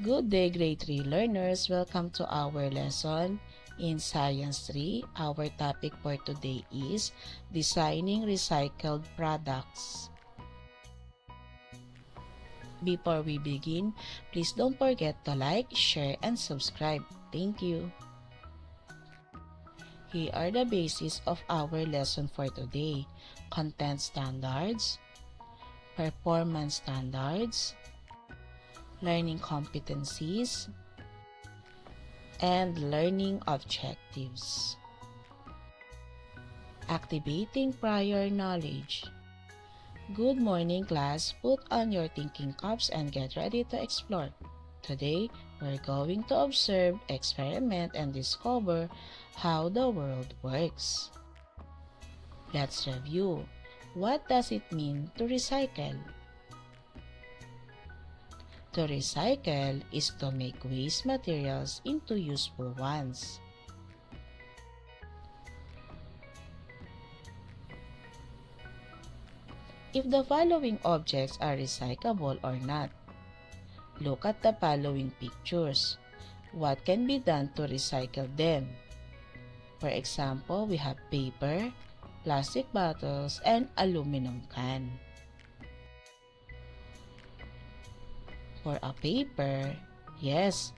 Good day, grade 3 learners. Welcome to our lesson in Science 3. Our topic for today is designing recycled products. Before we begin, please don't forget to like, share, and subscribe. Thank you. Here are the bases of our lesson for today: content standards, performance standards, learning competencies, and learning objectives. Activating prior knowledge. Good morning, class. Put on your thinking caps and get ready to explore. Today, we're going to observe, experiment, and discover how the world works. Let's review. What does it mean to recycle? To recycle is to make waste materials into useful ones. If the following objects are recyclable or not. Look at the following pictures. What can be done to recycle them? For example, we have paper, plastic bottles, and aluminum can. For a paper, yes,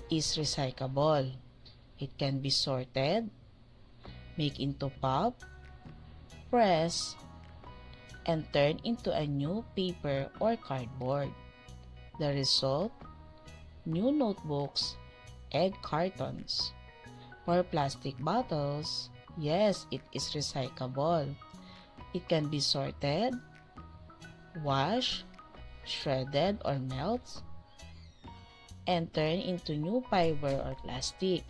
is recyclable. It can be sorted, make into pulp, press, and turn into a new paper or cardboard. The result, new notebooks, egg cartons. For plastic bottles, yes, it is recyclable. It can be sorted, washed, shredded or melted, and turned into new fiber or plastic.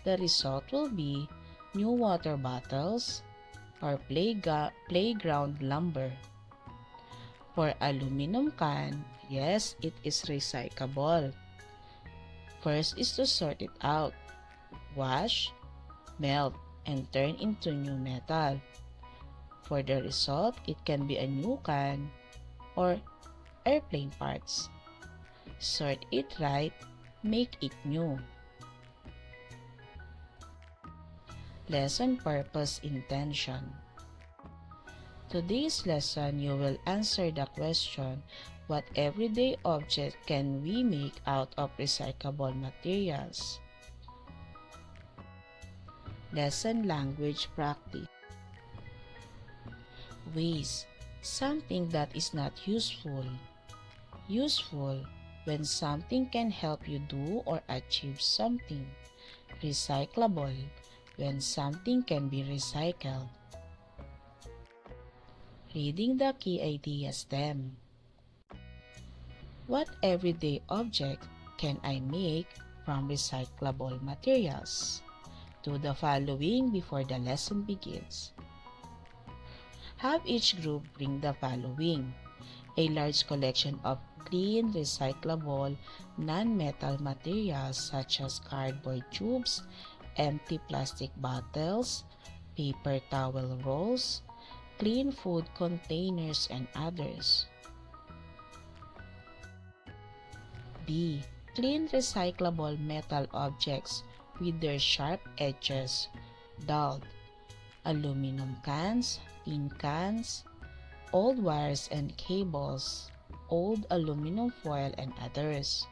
The result will be new water bottles or playground lumber. For aluminum can, yes, it is recyclable. First is to sort it out, wash, melt, and turn into new metal. For the result, it can be a new can or airplane parts. Sort it right, make it new. Lesson purpose intention. Today's lesson, you will answer the question, what everyday object can we make out of recyclable materials? Lesson language practice. Waste, something that is not useful. Useful, when something can help you do or achieve something. Recyclable, when something can be recycled. Reading the key ideas then. What everyday object can I make from recyclable materials? Do the following before the lesson begins. Have each group bring the following: a large collection of clean, recyclable, non-metal materials such as cardboard tubes, empty plastic bottles, paper towel rolls, clean food containers, and others. B. Clean recyclable metal objects with their sharp edges dulled. Aluminum cans, tin cans, old wires and cables, old aluminum foil, and others.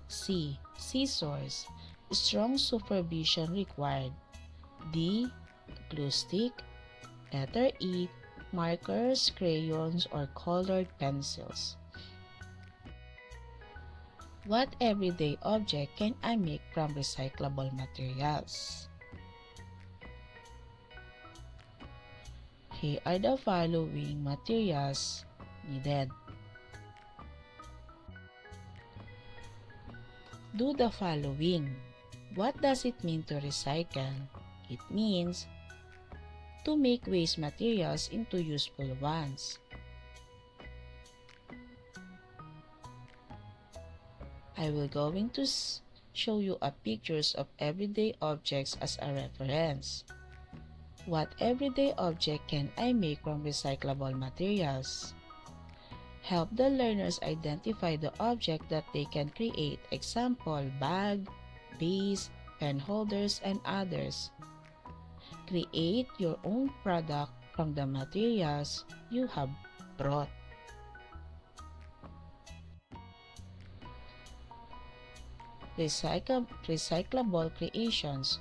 C. Scissors. Strong supervision required. D. Glue stick. Letter E. Markers, crayons, or colored pencils. What everyday object can I make from recyclable materials? Here are the following materials needed. Do the following. What does it mean to recycle? It means to make waste materials into useful ones. I will going to show you a pictures of everyday objects as a reference. What everyday object can I make from recyclable materials? Help the learners identify the object that they can create. Example, bag, vase, pen holders, and others. Create your own product from the materials you have brought. Recyclable creations.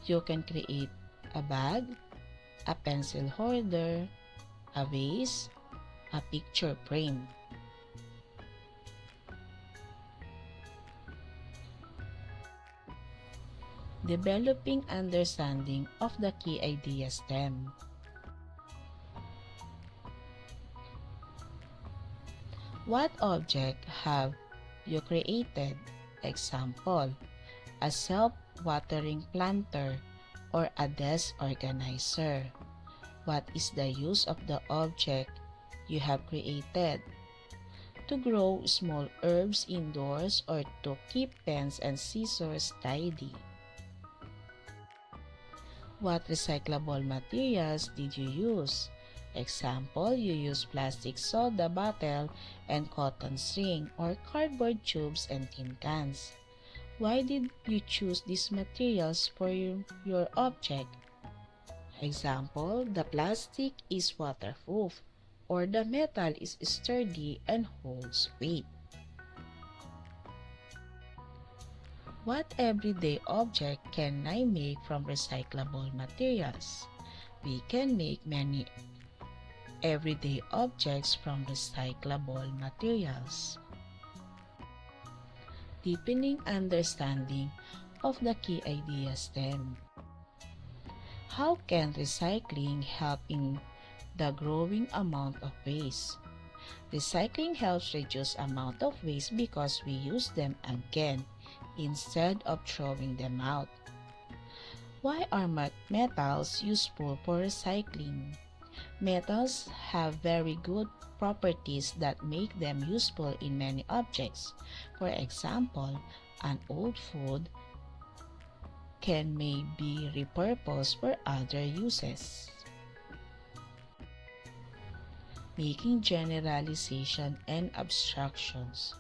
You can create a bag, a pencil holder, a vase, a picture frame. Developing understanding of the key idea stem. What object have you created? Example, a self-watering planter or a desk organizer. What is the use of the object you have created? To grow small herbs indoors or to keep pens and scissors tidy. What recyclable materials did you use? Example, you use plastic soda bottle and cotton string or cardboard tubes and tin cans. Why did you choose these materials for your object? Example, the plastic is waterproof or the metal is sturdy and holds weight. What everyday object can I make from recyclable materials? We can make many everyday objects from recyclable materials. Deepening understanding of the key idea stem. How can recycling help in the growing amount of waste? Recycling helps reduce amount of waste because we use them again instead of throwing them out. Why are metals useful for recycling? Metals have very good properties that make them useful in many objects. For example, an old food can may be repurposed for other uses. Making generalization and abstractions.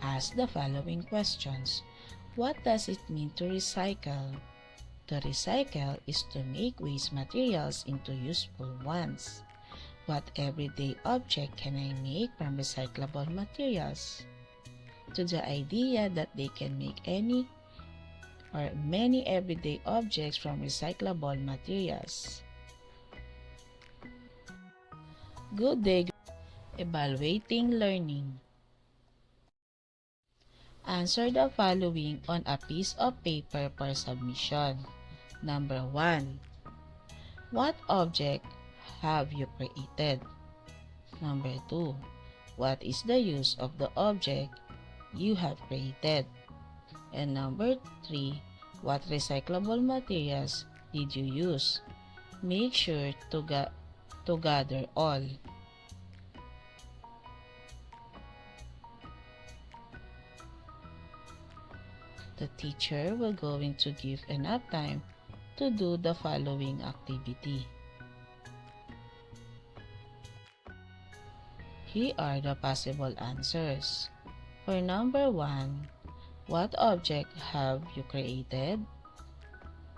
Ask the following questions. What does it mean to recycle? To recycle is to make waste materials into useful ones. What everyday object can I make from recyclable materials? To the idea that they can make any or many everyday objects from recyclable materials. Good day. Evaluating learning. Answer the following on a piece of paper per submission. Number 1. What object have you created? Number 2. What is the use of the object you have created? And number 3. What recyclable materials did you use? Make sure to gather all. The teacher will going to give enough time to do the following activity. Here are the possible answers. For number 1, what object have you created?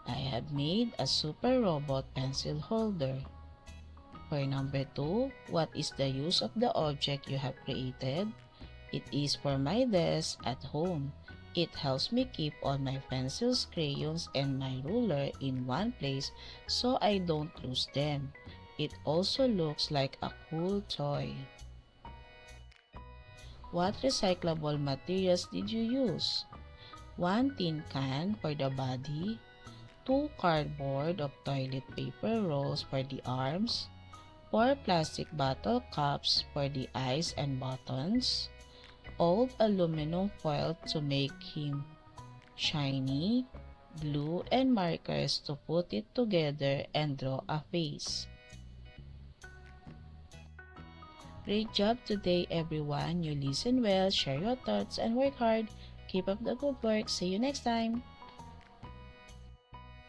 I have made a super robot pencil holder. For number 2, what is the use of the object you have created? It is for my desk at home. It helps me keep all my pencils, crayons, and my ruler in one place so I don't lose them. It also looks like a cool toy. What recyclable materials did you use? 1 tin can for the body, 2 cardboard of toilet paper rolls for the arms, 4 plastic bottle caps for the eyes and buttons, old aluminum foil to make him shiny, glue and markers to put it together and draw a face. Great job today, everyone. You listen well, share your thoughts, and work hard. Keep up the good work. See you next time.